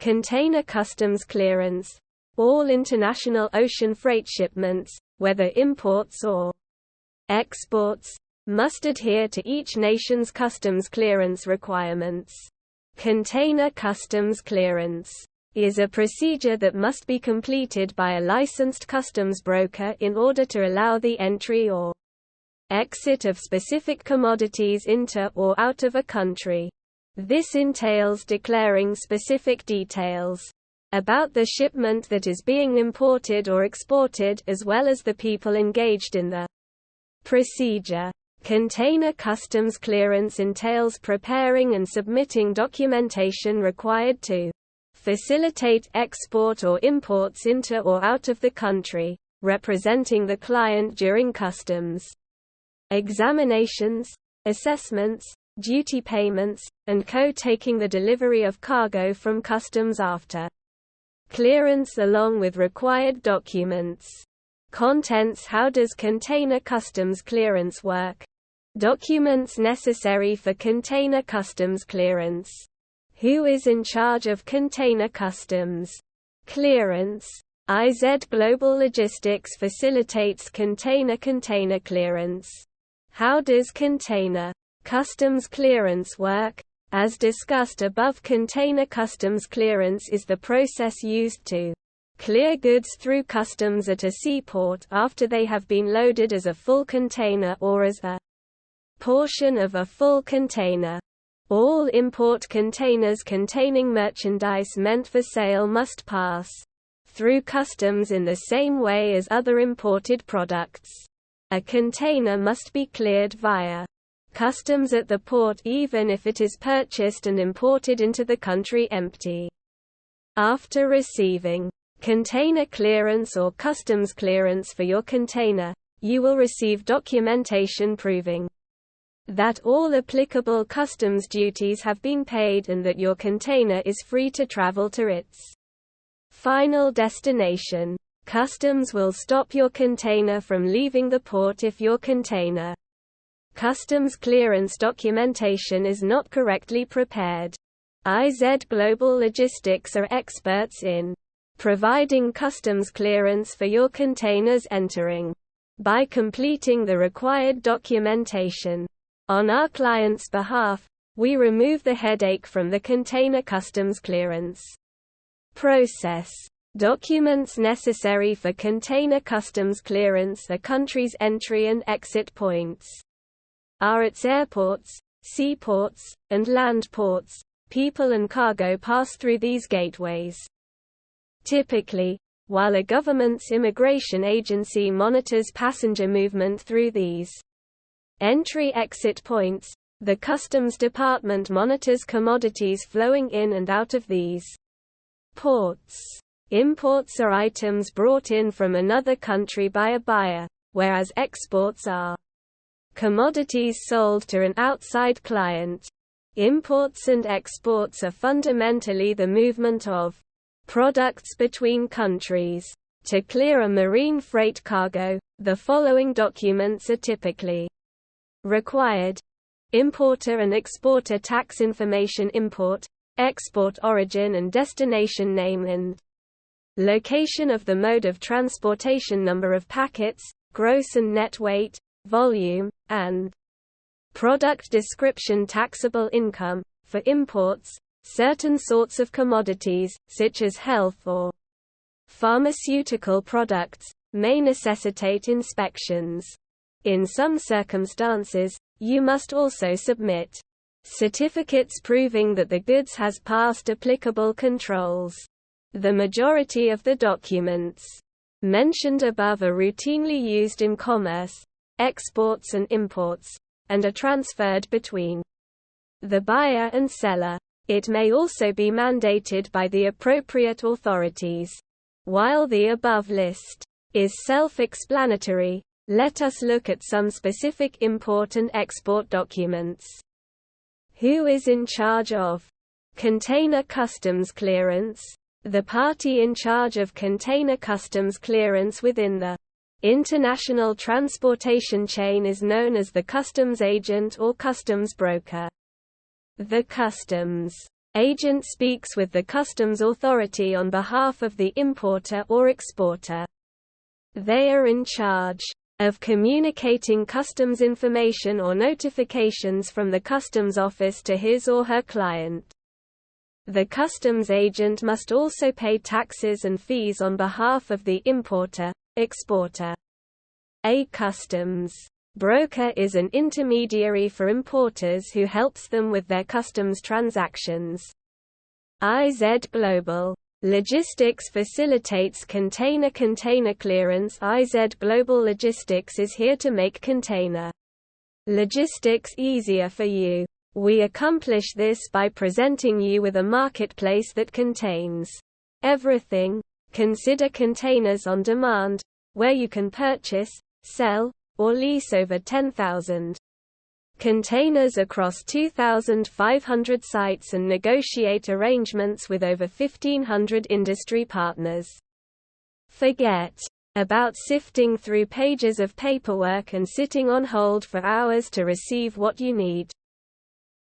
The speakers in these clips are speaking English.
Container customs clearance. All international ocean freight shipments, whether imports or exports, must adhere to each nation's customs clearance requirements. Container customs clearance is a procedure that must be completed by a licensed customs broker in order to allow the entry or exit of specific commodities into or out of a country. This entails declaring specific details about the shipment that is being imported or exported, as well as the people engaged in the procedure. Container customs clearance entails preparing and submitting documentation required to facilitate export or imports into or out of the country, representing the client during customs examinations, assessments, duty payments, and taking the delivery of cargo from customs after clearance along with required documents. Contents. How does container customs clearance work? Documents necessary for container customs clearance. Who is in charge of container customs clearance? IZ Global Logistics facilitates container clearance. How does container customs clearance work? As discussed above, container customs clearance is the process used to clear goods through customs at a seaport after they have been loaded as a full container or as a portion of a full container. All import containers containing merchandise meant for sale must pass through customs in the same way as other imported products. A container must be cleared via customs at the port even if it is purchased and imported into the country empty. After receiving container clearance or customs clearance for your container, you will receive documentation proving that all applicable customs duties have been paid and that your container is free to travel to its final destination. Customs will stop your container from leaving the port if your container customs clearance documentation is not correctly prepared. IZ Global Logistics are experts in providing customs clearance for your containers entering by completing the required documentation. On our client's behalf, we remove the headache from the container customs clearance process. Documents necessary for container customs clearance are countries' entry and exit points are its airports, seaports, and land ports. People and cargo pass through these gateways. Typically, while a government's immigration agency monitors passenger movement through these entry-exit points, the Customs Department monitors commodities flowing in and out of these ports. Imports are items brought in from another country by a buyer, whereas exports are commodities sold to an outside client. Imports and exports are fundamentally the movement of products between countries. To clear a marine freight cargo, the following documents are typically required: importer and exporter tax information, import, export origin and destination name and location of the mode of transportation, number of packets, gross and net weight, volume, and product description. Taxable income. For imports, certain sorts of commodities, such as health or pharmaceutical products, may necessitate inspections. In some circumstances, you must also submit certificates proving that the goods has passed applicable controls. The majority of the documents mentioned above are routinely used in commerce, exports and imports, and are transferred between the buyer and seller. It may also be mandated by the appropriate authorities. While the above list is self-explanatory, let us look at some specific import and export documents. Who is in charge of container customs clearance? The party in charge of container customs clearance within the international transportation chain is known as the customs agent or customs broker. The customs Agent speaks with the customs authority on behalf of the importer or exporter. They are in charge of communicating customs information or notifications from the customs office to his or her client. The customs agent must also pay taxes and fees on behalf of the importer, exporter. A customs broker is an intermediary for importers who helps them with their customs transactions. IZ Global Logistics facilitates container clearance. IZ Global Logistics is here to make container logistics easier for you. We accomplish this by presenting you with a marketplace that contains everything. Consider Containers on Demand, where you can purchase, sell, or lease over 10,000 containers across 2,500 sites and negotiate arrangements with over 1,500 industry partners. Forget about sifting through pages of paperwork and sitting on hold for hours to receive what you need.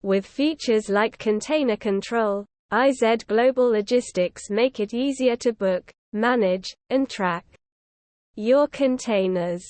With features like Container Control, IZ Global Logistics make it easier to book, manage, and track your containers.